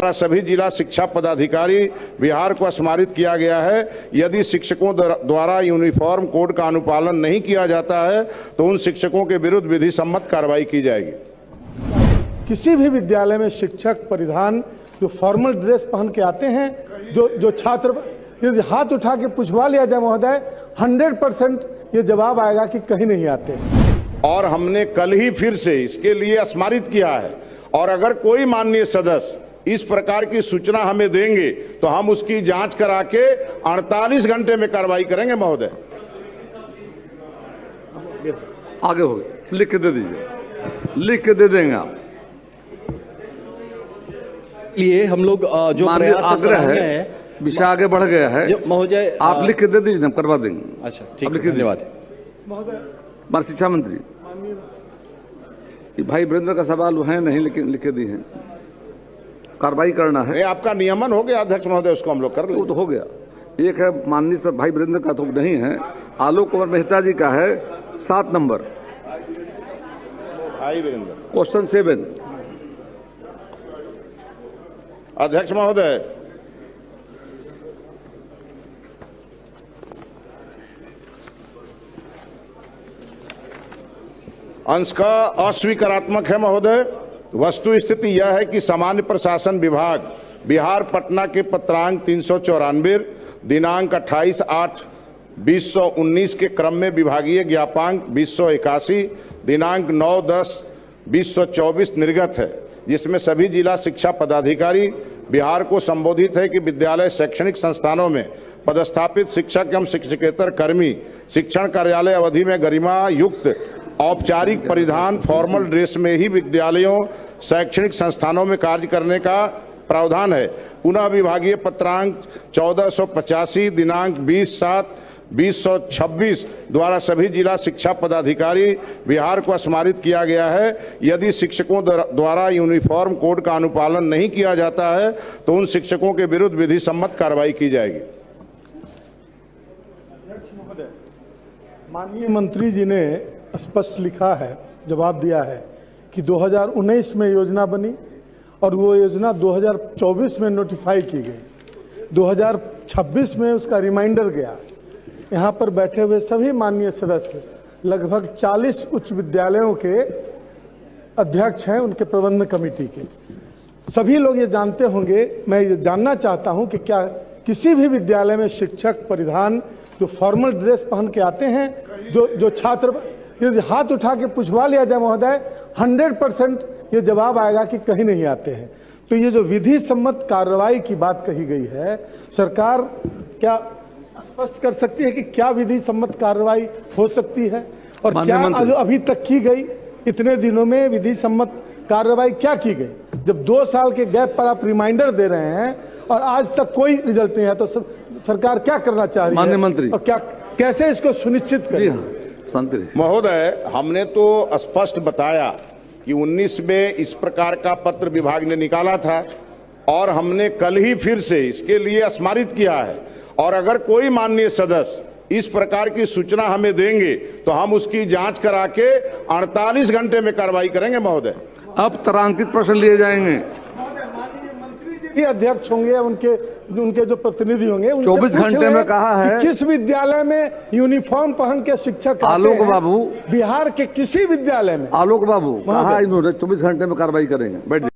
सभी जिला शिक्षा पदाधिकारी बिहार को स्मारित किया गया है। यदि शिक्षकों द्वारा यूनिफॉर्म कोड का अनुपालन नहीं किया जाता है तो उन शिक्षकों के विरुद्ध विधि सम्मत कार्रवाई की जाएगी। किसी भी विद्यालय में शिक्षक परिधान जो फॉर्मल ड्रेस पहन के आते हैं, जो छात्र यदि हाथ उठा के पूछवा लिया जाए महोदय, 100% ये जवाब आएगा कि कहीं नहीं आते। और हमने कल ही फिर से इसके लिए स्मारित किया है, और अगर कोई माननीय सदस्य इस प्रकार की सूचना हमें देंगे तो हम उसकी जांच करा के 48 घंटे में कार्रवाई करेंगे महोदय। आगे हो गए, लिख के दे दीजिए, लिख के दे देंगे आप। लिए हम लोग जो प्रयास है विषय आगे बढ़ गया है महोदय, आप लिख के दे दीजिए, हम करवा देंगे। अच्छा ठीक है, धन्यवाद महोदय। शिक्षा मंत्री भाई वीरेंद्र का सवाल है नहीं, लेकिन लिख के दी है, कार्रवाई करना है। आपका नियमन हो गया अध्यक्ष महोदय, उसको हम लोग कर लेंगे। वो तो हो गया। एक है माननीय सर भाई वीरेंद्र का तो नहीं है, आलोक कुमार मेहता जी का है 7 नंबर, भाई वीरेंद्र, क्वेश्चन 7। अध्यक्ष महोदय, अंश का अस्वीकारात्मक है महोदय। वस्तु स्थिति यह है कि सामान्य प्रशासन विभाग बिहार पटना के पत्रांक 394 दिनांक 28/8/2019 के क्रम में विभागीय ज्ञापांक 2081 दिनांक 9/10/2024 निर्गत है, जिसमें सभी जिला शिक्षा पदाधिकारी बिहार को संबोधित है कि विद्यालय शैक्षणिक संस्थानों में पदस्थापित शिक्षक एवं शिक्षकेतर कर्मी शिक्षण कार्यालय अवधि में गरिमा युक्त औपचारिक परिधान फॉर्मल ड्रेस में ही विद्यालयों शैक्षणिक संस्थानों में कार्य करने का प्रावधान है। पुनः विभागीय पत्रांक 1485 दिनांक 20/7/2026 द्वारा सभी जिला शिक्षा पदाधिकारी बिहार को स्मारित किया गया है। यदि शिक्षकों द्वारा यूनिफॉर्म कोड का अनुपालन नहीं किया जाता है तो उन शिक्षकों के विरुद्ध विधि सम्मत कार्रवाई की जाएगी। माननीय मंत्री जी ने स्पष्ट लिखा है, जवाब दिया है कि 2019 में योजना बनी और वो योजना 2024 में नोटिफाई की गई, 2026 में उसका रिमाइंडर गया। यहाँ पर बैठे हुए सभी माननीय सदस्य लगभग 40 उच्च विद्यालयों के अध्यक्ष हैं, उनके प्रबंधन कमेटी के सभी लोग ये जानते होंगे। मैं ये जानना चाहता हूँ कि क्या किसी भी विद्यालय में शिक्षक परिधान जो फॉर्मल ड्रेस पहन के आते हैं, जो छात्र यदि हाथ उठा के पूछवा लिया जाए महोदय, 100% ये जवाब आएगा कि कहीं नहीं आते हैं। तो ये जो विधि सम्मत कार्रवाई की बात कही गई है, सरकार क्या स्पष्ट कर सकती है कि क्या विधि सम्मत कार्रवाई हो सकती है और क्या अभी तक की गई? इतने दिनों में विधि सम्मत कार्रवाई क्या की गई, जब 2 साल के गैप पर आप रिमाइंडर दे रहे हैं और आज तक कोई रिजल्ट नहीं है? तो सरकार क्या करना चाह रही है मंत्री, और क्या कैसे इसको सुनिश्चित करें? महोदय, हमने तो स्पष्ट बताया कि 19 में इस प्रकार का पत्र विभाग ने निकाला था और हमने कल ही फिर से इसके लिए स्मारित किया है, और अगर कोई माननीय सदस्य इस प्रकार की सूचना हमें देंगे तो हम उसकी जांच करा के 48 घंटे में कार्रवाई करेंगे महोदय। अब तारांकित प्रश्न लिए जाएंगे। अध्यक्ष होंगे, उनके जो प्रतिनिधि होंगे, 24 घंटे में कहा है किस विद्यालय में यूनिफॉर्म पहन के शिक्षक आलोक बाबू, बिहार के किसी विद्यालय में? आलोक बाबू कहा इन्होंने 24 घंटे में कार्रवाई करेंगे। बैठ